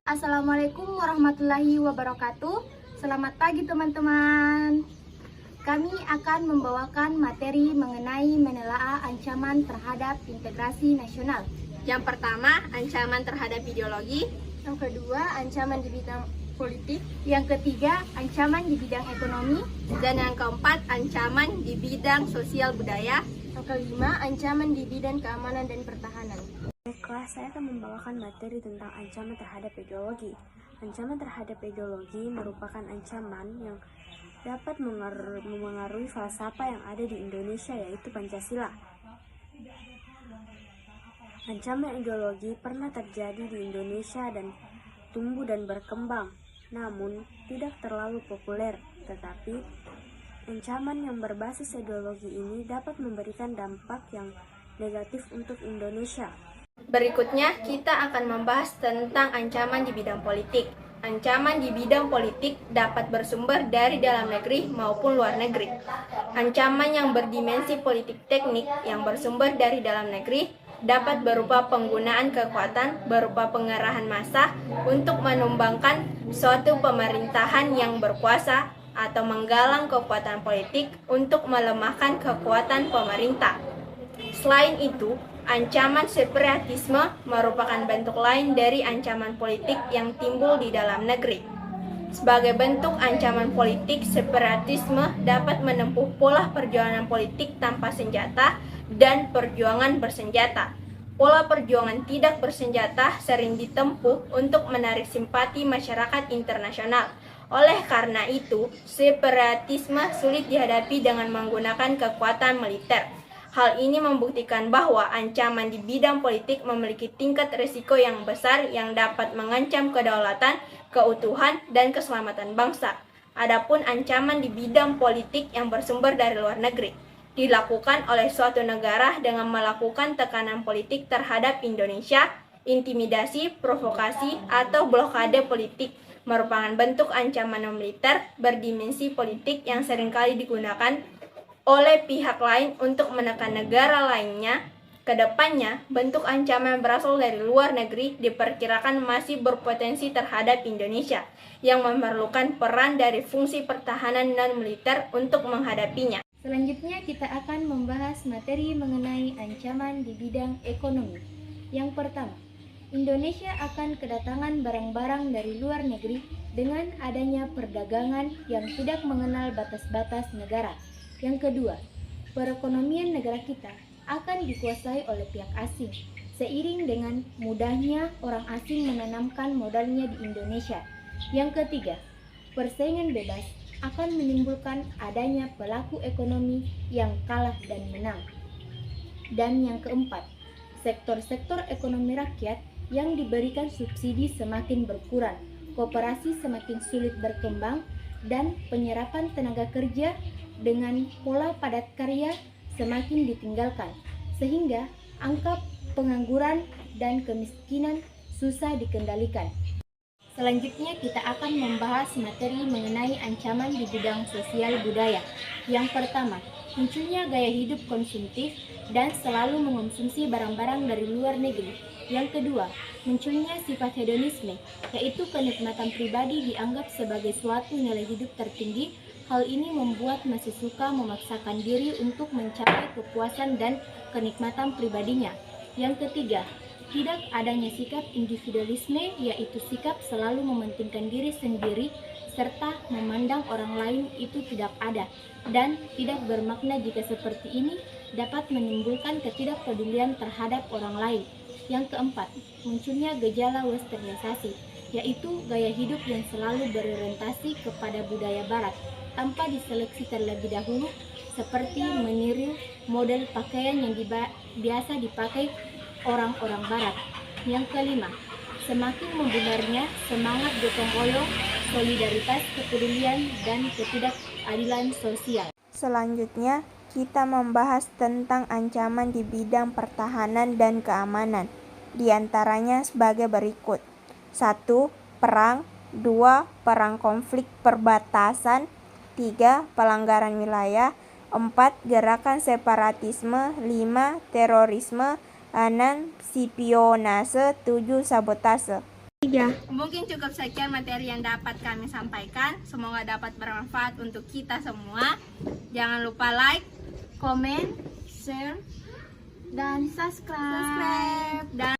Assalamualaikum warahmatullahi wabarakatuh. Selamat pagi teman-teman. Kami akan membawakan materi mengenai menelaah ancaman terhadap integrasi nasional. Yang pertama, ancaman terhadap ideologi. Yang kedua, ancaman di bidang politik. Yang ketiga, ancaman di bidang ekonomi. Dan yang keempat, ancaman di bidang sosial budaya. Yang kelima, ancaman di bidang keamanan dan pertahanan. Baiklah, saya akan membawakan materi tentang ancaman terhadap ideologi. Ancaman terhadap ideologi merupakan ancaman yang dapat memengaruhi falsafah yang ada di Indonesia, yaitu Pancasila. Ancaman ideologi pernah terjadi di Indonesia dan tumbuh dan berkembang, namun tidak terlalu populer. Tetapi, ancaman yang berbasis ideologi ini dapat memberikan dampak yang negatif untuk Indonesia. Berikutnya, kita akan membahas tentang ancaman di bidang politik. Ancaman di bidang politik dapat bersumber dari dalam negeri maupun luar negeri. Ancaman yang berdimensi politik teknik yang bersumber dari dalam negeri dapat berupa penggunaan kekuatan berupa pengerahan massa untuk menumbangkan suatu pemerintahan yang berkuasa atau menggalang kekuatan politik untuk melemahkan kekuatan pemerintah. Selain itu, ancaman separatisme merupakan bentuk lain dari ancaman politik yang timbul di dalam negeri. Sebagai bentuk ancaman politik, separatisme dapat menempuh pola perjuangan politik tanpa senjata dan perjuangan bersenjata. Pola perjuangan tidak bersenjata sering ditempuh untuk menarik simpati masyarakat internasional. Oleh karena itu, separatisme sulit dihadapi dengan menggunakan kekuatan militer. Hal ini membuktikan bahwa ancaman di bidang politik memiliki tingkat risiko yang besar yang dapat mengancam kedaulatan, keutuhan, dan keselamatan bangsa. Adapun ancaman di bidang politik yang bersumber dari luar negeri dilakukan oleh suatu negara dengan melakukan tekanan politik terhadap Indonesia, intimidasi, provokasi, atau blokade politik merupakan bentuk ancaman militer berdimensi politik yang seringkali digunakan oleh pihak lain untuk menekan negara lainnya. Kedepannya, bentuk ancaman berasal dari luar negeri diperkirakan masih berpotensi terhadap Indonesia, yang memerlukan peran dari fungsi pertahanan non-militer untuk menghadapinya. Selanjutnya kita akan membahas materi mengenai ancaman di bidang ekonomi. Yang pertama, Indonesia akan kedatangan barang-barang dari luar negeri dengan adanya perdagangan yang tidak mengenal batas-batas negara. Yang kedua, perekonomian negara kita akan dikuasai oleh pihak asing, seiring dengan mudahnya orang asing menanamkan modalnya di Indonesia. Yang ketiga, persaingan bebas akan menimbulkan adanya pelaku ekonomi yang kalah dan menang. Dan yang keempat, sektor-sektor ekonomi rakyat yang diberikan subsidi semakin berkurang, koperasi semakin sulit berkembang, dan penyerapan tenaga kerja dengan pola padat karya semakin ditinggalkan, sehingga angka pengangguran dan kemiskinan susah dikendalikan. Selanjutnya kita akan membahas materi mengenai ancaman di bidang sosial budaya. Yang pertama, munculnya gaya hidup konsumtif dan selalu mengonsumsi barang-barang dari luar negeri. Yang kedua, munculnya sifat hedonisme, yaitu kenikmatan pribadi dianggap sebagai suatu nilai hidup tertinggi. Hal ini membuat masih suka memaksakan diri untuk mencapai kepuasan dan kenikmatan pribadinya. Yang ketiga, tidak adanya sikap individualisme, yaitu sikap selalu mementingkan diri sendiri serta memandang orang lain itu tidak ada dan tidak bermakna. Jika seperti ini dapat menimbulkan ketidakpedulian terhadap orang lain. Yang keempat, munculnya gejala westernisasi, yaitu gaya hidup yang selalu berorientasi kepada budaya barat tanpa diseleksi terlebih dahulu, seperti meniru model pakaian yang biasa dipakai orang-orang barat. Yang kelima, semakin membunarnya semangat gotong royong solidaritas, kepedulian, dan ketidakadilan sosial. Selanjutnya, kita membahas tentang ancaman di bidang pertahanan dan keamanan. Di antaranya sebagai berikut. 1. Perang. 2. Perang konflik perbatasan. 3. Pelanggaran wilayah. 4. Gerakan separatisme. 5. Terorisme. 6. Spionase. 7. Sabotase. Mungkin cukup sekian materi yang dapat kami sampaikan. Semoga dapat bermanfaat untuk kita semua. Jangan lupa like, Komen, share, dan subscribe. subscribe, dan